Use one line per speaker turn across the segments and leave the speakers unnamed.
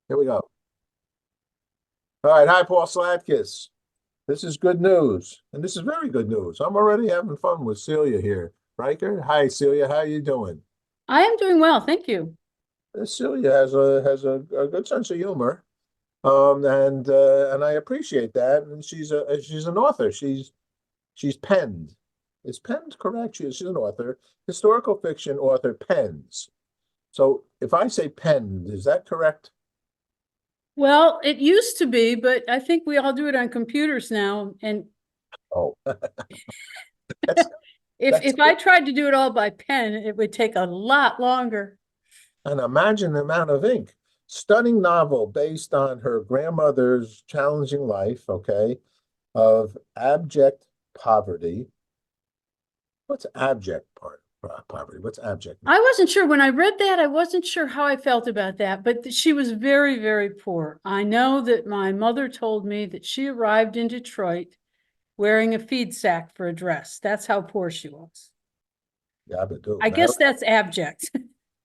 Here we go. All right. Hi, Paul Slatkus. This is good news, and this is very good news. I'm already having fun with Celia here. Riker. Hi, Celia. How you doing?
I am doing well, thank you.
Celia has a good sense of humor, and I appreciate that. And she's an author. She's penned. Is penned correct? She's an author, historical fiction author, pens. So if I say penned, is that correct?
Well, it used to be, but I think we all do it on computers now. And
Oh, that's
if
that's
if I tried to do it all by pen, it would take a lot longer.
And imagine the amount of ink. Stunning novel based on her grandmother's challenging life, okay, of abject poverty. What's abject poverty? What's abject mean?
I wasn't sure when I read that, I wasn't sure how I felt about that, but she was very, very poor. I know that my mother told me that she arrived in Detroit wearing a feed sack for a dress. That's how poor she was.
Yeah, but do
I
Mary,
guess that's abject.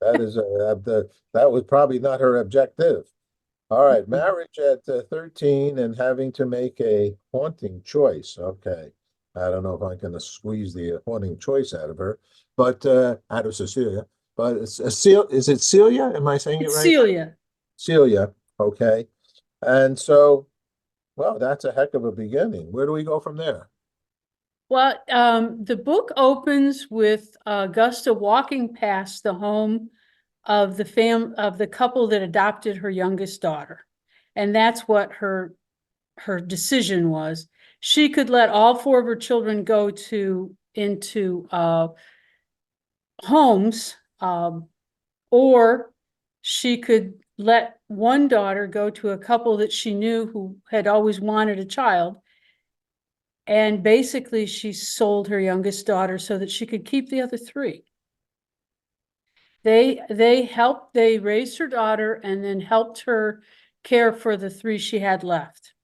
that was probably not her objective. All right, marriage at 13 and having to make a haunting choice. Okay. I don't know if I'm going to squeeze the haunting choice out of her, but out of Cecilia. But is it Celia? Am I saying it
It's
right?
Celia.
Celia. Okay. And so, well, that's a heck of a beginning. Where do we go from there?
Well, the book opens with Augusta walking past the home of the couple that adopted her youngest daughter. And that's what her decision was. She could let all four of her children go to into homes, or she could let one daughter go to a couple that she knew who had always wanted a child. And basically, she sold her youngest daughter so that she could keep the other three. They raised her daughter and then helped her care for the three she had left.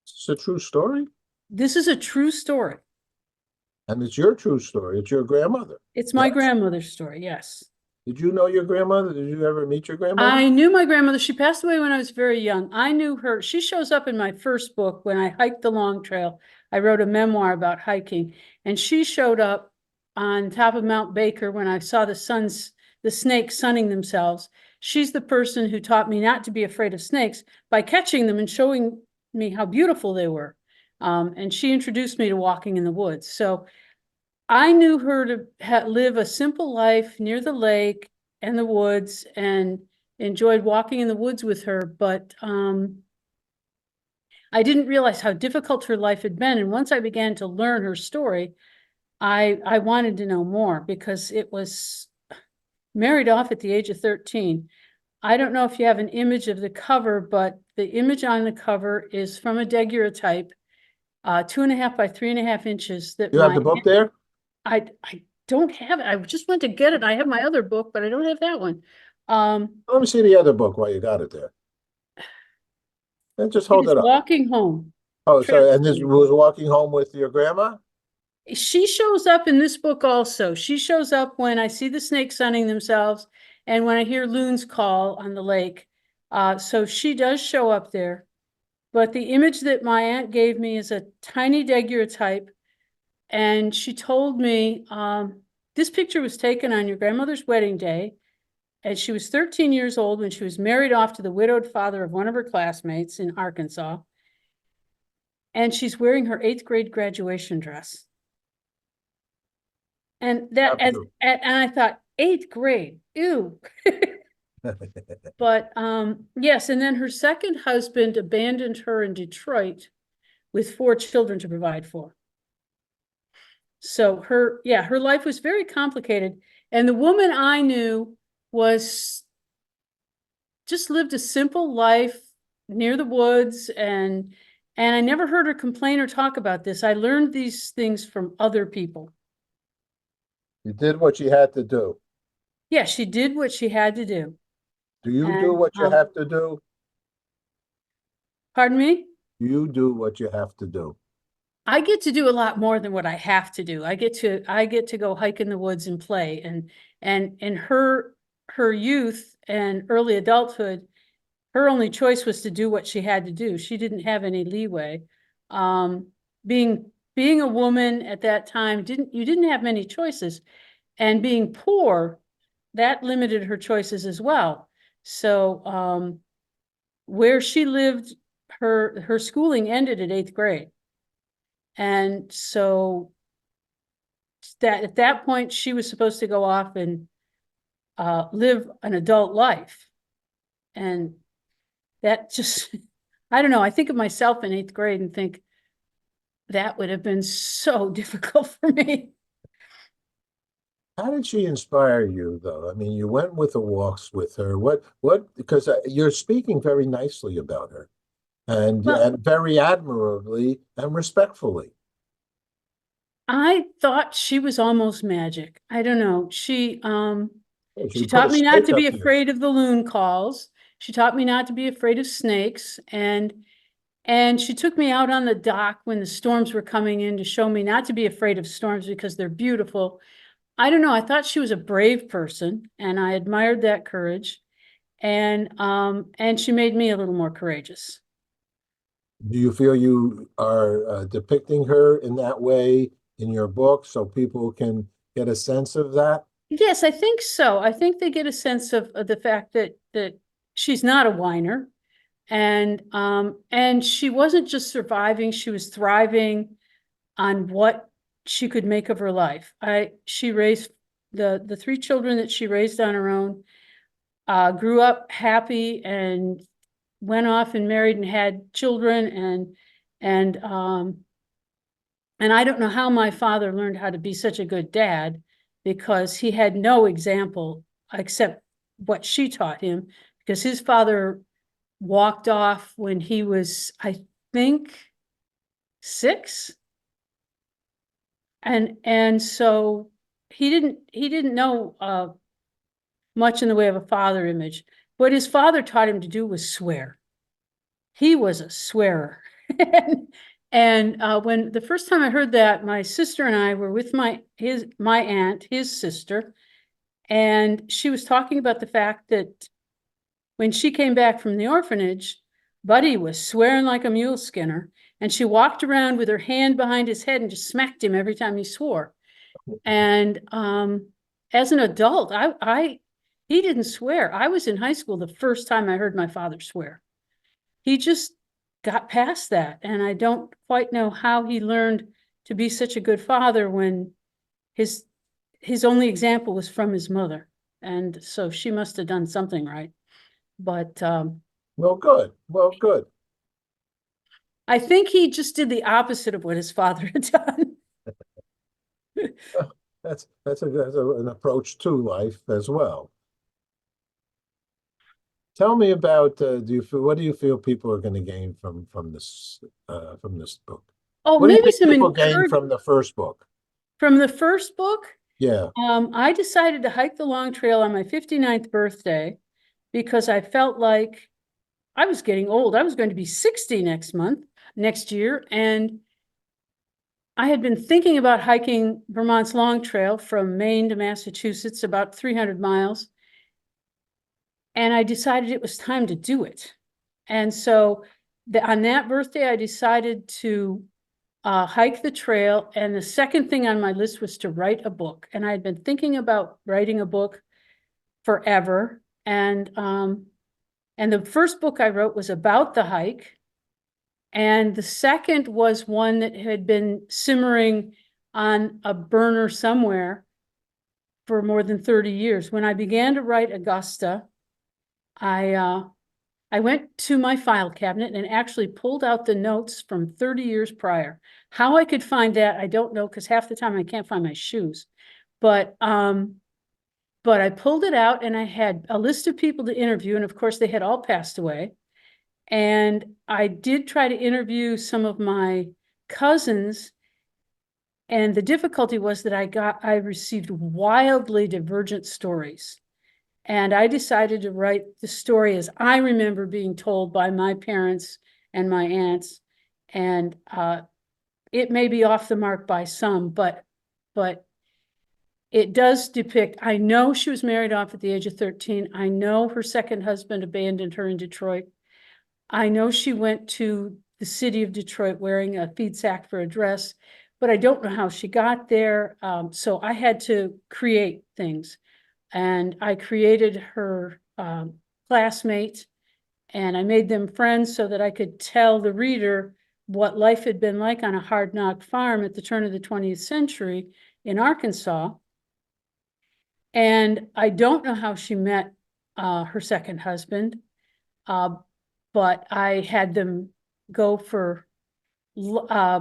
It's a true story,
This is a true story.
and it's your true story. It's your grandmother.
It's my
Yes.
grandmother's story, yes.
Did you know your grandmother? Did you ever meet your grandmother?
I knew my grandmother. She passed away when I was very young. I knew her. She shows up in my first book when I hiked the Long Trail. I wrote a memoir about hiking, and she showed up on top of Mount Baker when I saw the snakes sunning themselves. She's the person who taught me not to be afraid of snakes by catching them and showing me how beautiful they were. And she introduced me to walking in the woods. So I knew her to live a simple life near the lake and the woods, and enjoyed walking in the woods with her. But I didn't realize how difficult her life had been. And once I began to learn her story, I wanted to know more because it was married off at the age of 13. I don't know if you have an image of the cover, but the image on the cover is from a daguerreotype, 2.5 by 3.5 inches that
You have the book there?
I don't have it. I just went to get it. I have my other book, but I don't have that one.
Let me see the other book while you got it there. And just
It
hold
is
it up.
Walking Home.
Oh, so and this
Translated.
was walking home with your grandma?
She shows up in this book also. She shows up when I see the snakes sunning themselves and when I hear loons call on the lake. So she does show up there. But the image that my aunt gave me is a tiny daguerreotype. And she told me, this picture was taken on your grandmother's wedding day. And she was 13 years old when she was married off to the widowed father of one of her classmates in Arkansas. And she's wearing her 8th grade graduation dress. And that as
Absolutely.
and I thought, 8th grade, ew. But yes, and then her second husband abandoned her in Detroit with 4 children to provide for. So her life was very complicated. And the woman I knew was just lived a simple life near the woods, and I never heard her complain or talk about this. I learned these things from other people.
You did what you had to do.
Yeah, she did what she had to do.
Do you do
And
what you have to do?
pardon me?
You do what you have to do.
I get to do a lot more than what I have to do. I get to go hike in the woods and play, and her youth and early adulthood, her only choice was to do what she had to do. She didn't have any leeway. Being a woman at that time, you didn't have many choices. And being poor, that limited her choices as well. So where she lived, her schooling ended at 8th grade. And so that at that point, she was supposed to go off and live an adult life. And that just, I don't know, I think of myself in 8th grade and think that would have been so difficult for me.
How did she inspire you, though? I mean, you went with the walks with her. Because you're speaking very nicely about her
Well,
and very admirably and respectfully.
I thought she was almost magic. I don't know.
Oh, she
She
put a
taught me not
snake
to be
up your.
afraid of the loon calls. She taught me not to be afraid of snakes. And she took me out on the dock when the storms were coming in to show me not to be afraid of storms because they're beautiful. I don't know. I thought she was a brave person and I admired that courage. And she made me a little more courageous.
Do you feel you are depicting her in that way in your book so people can get a sense of that?
Yes, I think so. I think they get a sense of the fact that she's not a whiner. And she wasn't just surviving, she was thriving on what she could make of her life. She raised the 3 children that she raised on her own, grew up happy and went off and married and had children and and I don't know how my father learned how to be such a good dad because he had no example except what she taught him, because his father walked off when he was, I think, 6. And so he didn't know much in the way of a father image. What his father taught him to do was swear. He was a swearer. And when the first time I heard that, my sister and I were with my aunt, his sister, and she was talking about the fact that when she came back from the orphanage, Buddy was swearing like a mule skinner, and she walked around with her hand behind his head and just smacked him every time he swore. And as an adult, he didn't swear. I was in high school the first time I heard my father swear. He just got past that, and I don't quite know how he learned to be such a good father when his his only example was from his mother, and so she must have done something right. But
Well, good. Well, good.
I think he just did the opposite of what his father had done.
An approach to life as well. Tell me about what do you feel people are going to gain from this book?
Oh,
What do you
maybe
think
some
people gain
encouragement
from the first book?
from the first book.
Yeah.
I decided to hike the long trail on my 59th birthday because I felt like I was getting old. I was going to be 60 next year. And I had been thinking about hiking Vermont's Long Trail from Maine to Massachusetts, about 300 miles. And I decided it was time to do it. And so on that birthday, I decided to hike the trail. And the second thing on my list was to write a book. And I had been thinking about writing a book forever. And the first book I wrote was about the hike. And the second was one that had been simmering on a burner somewhere for more than 30 years. When I began to write Augusta, I went to my file cabinet and actually pulled out the notes from 30 years prior. How I could find that, I don't know, because half the time I can't find my shoes. But I pulled it out and I had a list of people to interview, and of course they had all passed away. And I did try to interview some of my cousins. And the difficulty was that I received wildly divergent stories. And I decided to write the story as I remember being told by my parents and my aunts. And it may be off the mark by some, but it does depict, I know she was married off at the age of 13. I know her second husband abandoned her in Detroit. I know she went to the city of Detroit wearing a feed sack for a dress, but I don't know how she got there. So I had to create things. And I created her classmates, and I made them friends so that I could tell the reader what life had been like on a hard knock farm at the turn of the 20th century in Arkansas. And I don't know how she met her second husband, but I had them go for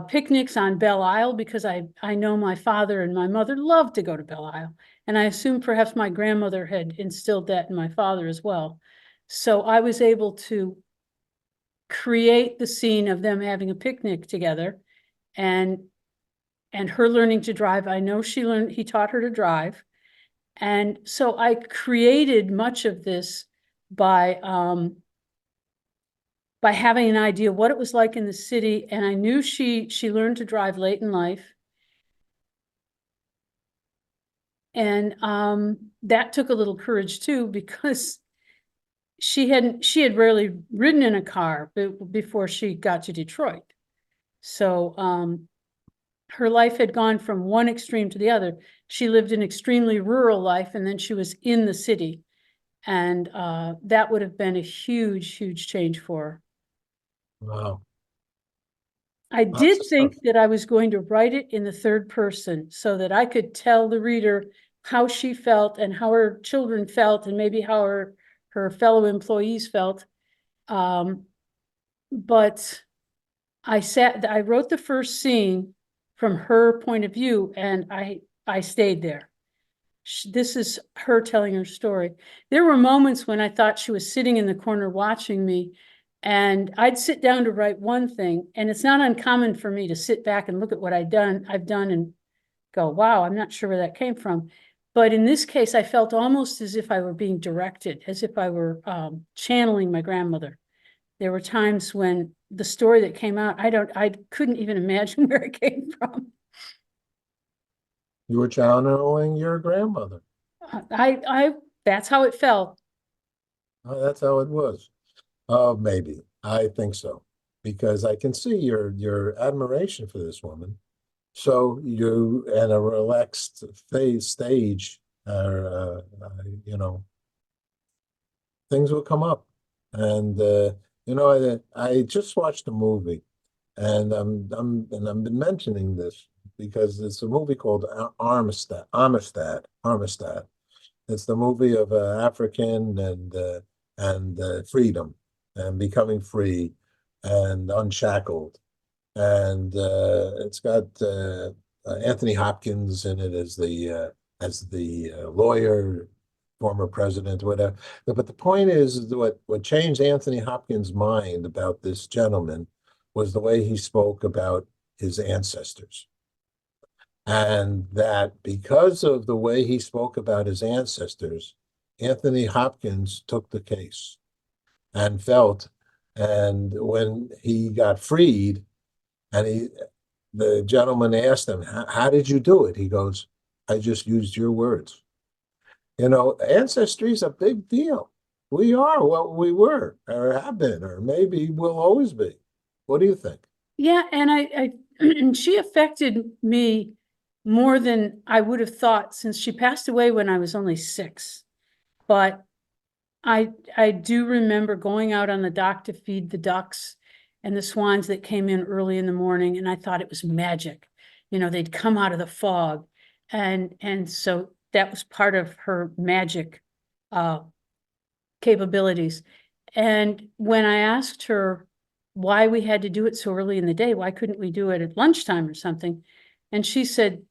picnics on Belle Isle because I know my father and my mother loved to go to Belle Isle. And I assume perhaps my grandmother had instilled that in my father as well. So I was able to create the scene of them having a picnic together and her learning to drive. I know he taught her to drive. And so I created much of this by having an idea what it was like in the city. And I knew she learned to drive late in life. And that took a little courage too, because she had rarely ridden in a car before she got to Detroit. So her life had gone from one extreme to the other. She lived an extremely rural life, and then she was in the city. And that would have been a huge, huge change for her.
Wow.
I
Lots
did
of stuff.
think that I was going to write it in the third person so that I could tell the reader how she felt and how her children felt and maybe how her fellow employees felt. But I wrote the first scene from her point of view, and I stayed there. This is her telling her story. There were moments when I thought she was sitting in the corner watching me, and I'd sit down to write one thing, and it's not uncommon for me to sit back and look at what I've done and go, wow, I'm not sure where that came from. But in this case, I felt almost as if I were being directed, as if I were channeling my grandmother. There were times when the story that came out, I couldn't even imagine where it came from.
You were channeling your grandmother.
That's how it felt.
That's how it was. Maybe. I think so. Because I can see your admiration for this woman. So you, at a relaxed stage, you know, things will come up. And I just watched a movie, and I've been mentioning this because it's a movie called Armistead. It's the movie of African and freedom and becoming free and unshackled. And it's got Anthony Hopkins in it as the lawyer, former president, whatever. But the point is, what changed Anthony Hopkins' mind about this gentleman was the way he spoke about his ancestors. And that because of the way he spoke about his ancestors, Anthony Hopkins took the case and felt, and when he got freed, and the gentleman asked him, how did you do it? He goes, I just used your words. Ancestry is a big deal. We are what we were or have been, or maybe will always be. What do you think?
Yeah, and I she affected me more than I would have thought, since she passed away when I was only 6. But I do remember going out on the dock to feed the ducks and the swans that came in early in the morning, and I thought it was magic. They'd come out of the fog. And so that was part of her magic capabilities. And when I asked her why we had to do it so early in the day, why couldn't we do it at lunchtime or something? And she said,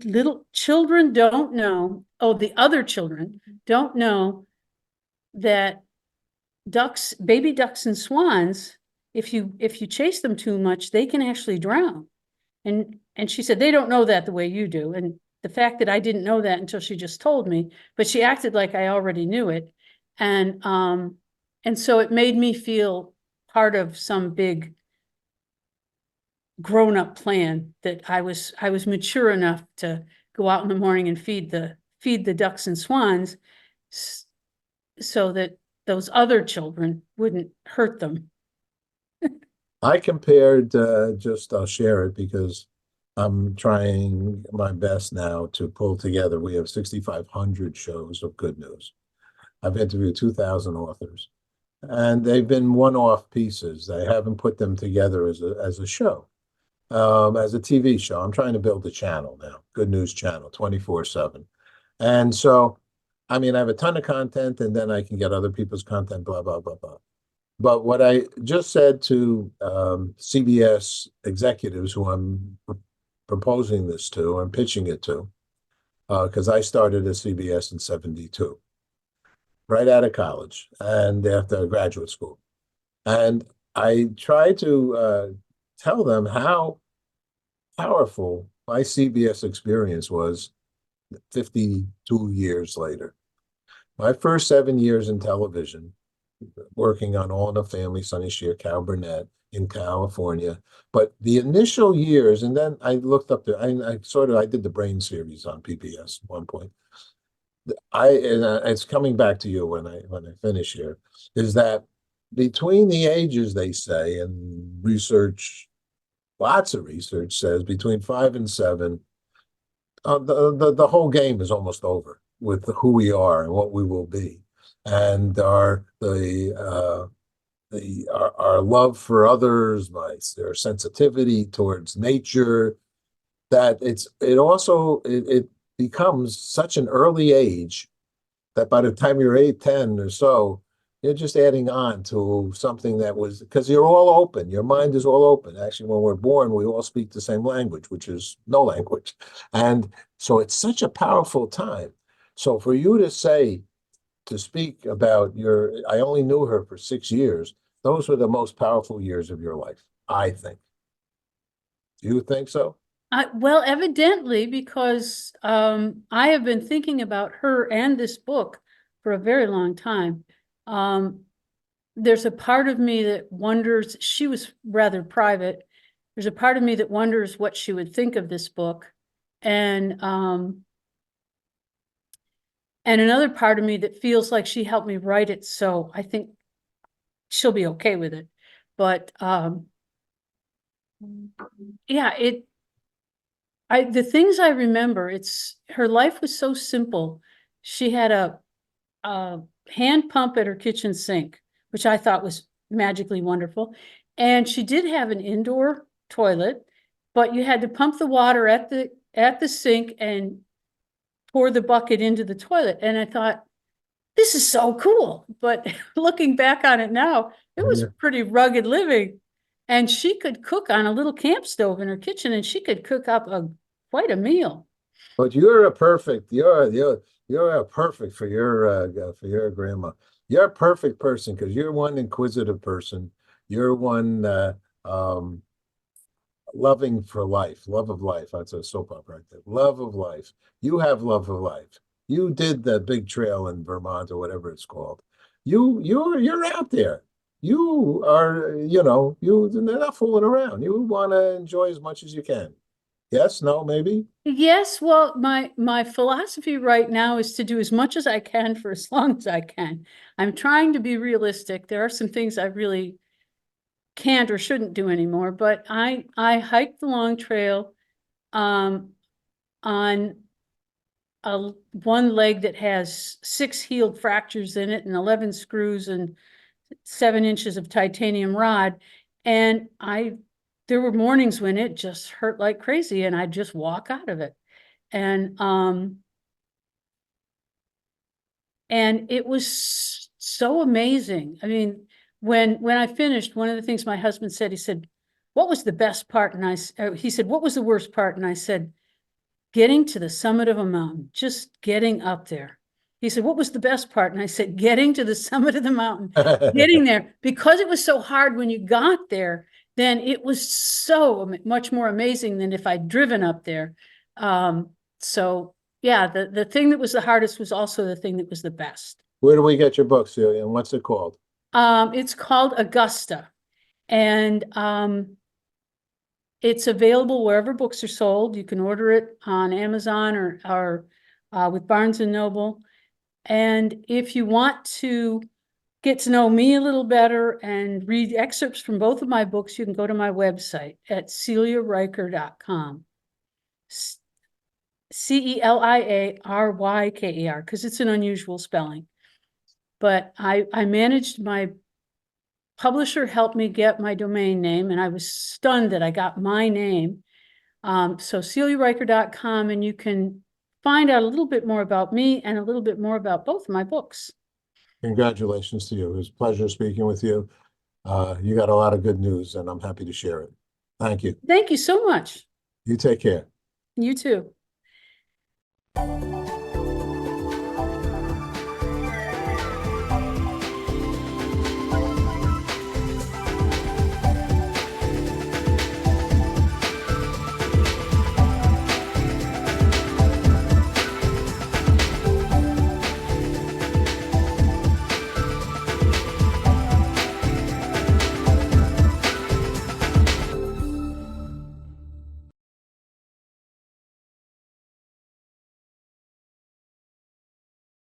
little children don't know, the other children don't know that baby ducks and swans, if you chase them too much, they can actually drown. And she said, they don't know that the way you do. And the fact that I didn't know that until she just told me, but she acted like I already knew it. And so it made me feel part of some big grown-up plan, that I was mature enough to go out in the morning and feed the ducks and swans so that those other children wouldn't hurt them.
I compared, I'll share it because I'm trying my best now to pull together. We have 6,500 shows of good news. I've interviewed 2,000 authors, and they've been one-off pieces. I haven't put them together as a show, as a TV show. I'm trying to build a channel now, Good News Channel, 24/7. And so, I mean, I have a ton of content, and then I can get other people's content, blah, blah, blah, blah. But what I just said to CBS executives who I'm proposing this to, I'm pitching it to, because I started at CBS in 72, right out of college and after graduate school. And I try to tell them how powerful my CBS experience was 52 years later. My first 7 years in television, working on All in the Family, Sonny Shear, Cal Burnett in California. But the initial years, and then I looked up there, I did the Brain series on PBS at one point. It's coming back to you when I finish here, is that between the ages, they say, and lots of research says between 5 and 7, the whole game is almost over with who we are and what we will be, and our love for others, their sensitivity towards nature. That it becomes such an early age that by the time you're 8, 10 or so, you're just adding on to something that was, because you're all open. Your mind is all open. Actually, when we're born, we all speak the same language, which is no language. And so it's such a powerful time. So for you to speak about I only knew her for 6 years, those were the most powerful years of your life, I think. Do you think so?
Well, evidently, because I have been thinking about her and this book for a very long time. There's a part of me that wonders, she was rather private. There's a part of me that wonders what she would think of this book. And another part of me that feels like she helped me write it. So I think she'll be okay with it. But yeah, the things I remember, her life was so simple. She had a hand pump at her kitchen sink, which I thought was magically wonderful. And she did have an indoor toilet, but you had to pump the water at the sink and pour the bucket into the toilet. And I thought, this is so cool. But looking back on it now, it was pretty rugged living. And she could cook on a little camp stove in her kitchen, and she could cook up quite a meal.
But you're a perfect for your grandma. You're a perfect person because you're one inquisitive person. You're one loving for life, love of life. That's a soap opera right there. Love of life. You have love of life. You did the big trail in Vermont or whatever it's called. You're out there. You are, they're not fooling around. You want to enjoy as much as you can. Yes, no, maybe?
Yes, well, my philosophy right now is to do as much as I can for as long as I can. I'm trying to be realistic. There are some things I really can't or shouldn't do anymore, but I hiked the long trail on one leg that has 6 healed fractures in it and 11 screws and 7 inches of titanium rod. And there were mornings when it just hurt like crazy and I'd just walk out of it. And it was so amazing. I mean, when I finished, one of the things my husband said, he said, what was the best part? And he said, what was the worst part? And I said, getting to the summit of a mountain, just getting up there. He said, what was the best part? And I said, getting to the summit of the mountain, getting there, because it was so hard when you got there, then it was so much more amazing than if I'd driven up there. So yeah, the thing that was the hardest was also the thing that was the best.
Where do we get your book, Celia, and what's it called?
It's called Augusta. And It's available wherever books are sold. You can order it on Amazon or with Barnes and Noble. And if you want to get to know me a little better and read excerpts from both of my books, you can go to my website at celiaryker.com. Celiaryker, because it's an unusual spelling. But I managed, my publisher helped me get my domain name, and I was stunned that I got my name. So celiaryker.com, and you can find out a little bit more about me and a little bit more about both of my books.
Congratulations to you. It was a pleasure speaking with you. You got a lot of good news, and I'm happy to share it. Thank you.
Thank you so much.
You take care.
You too.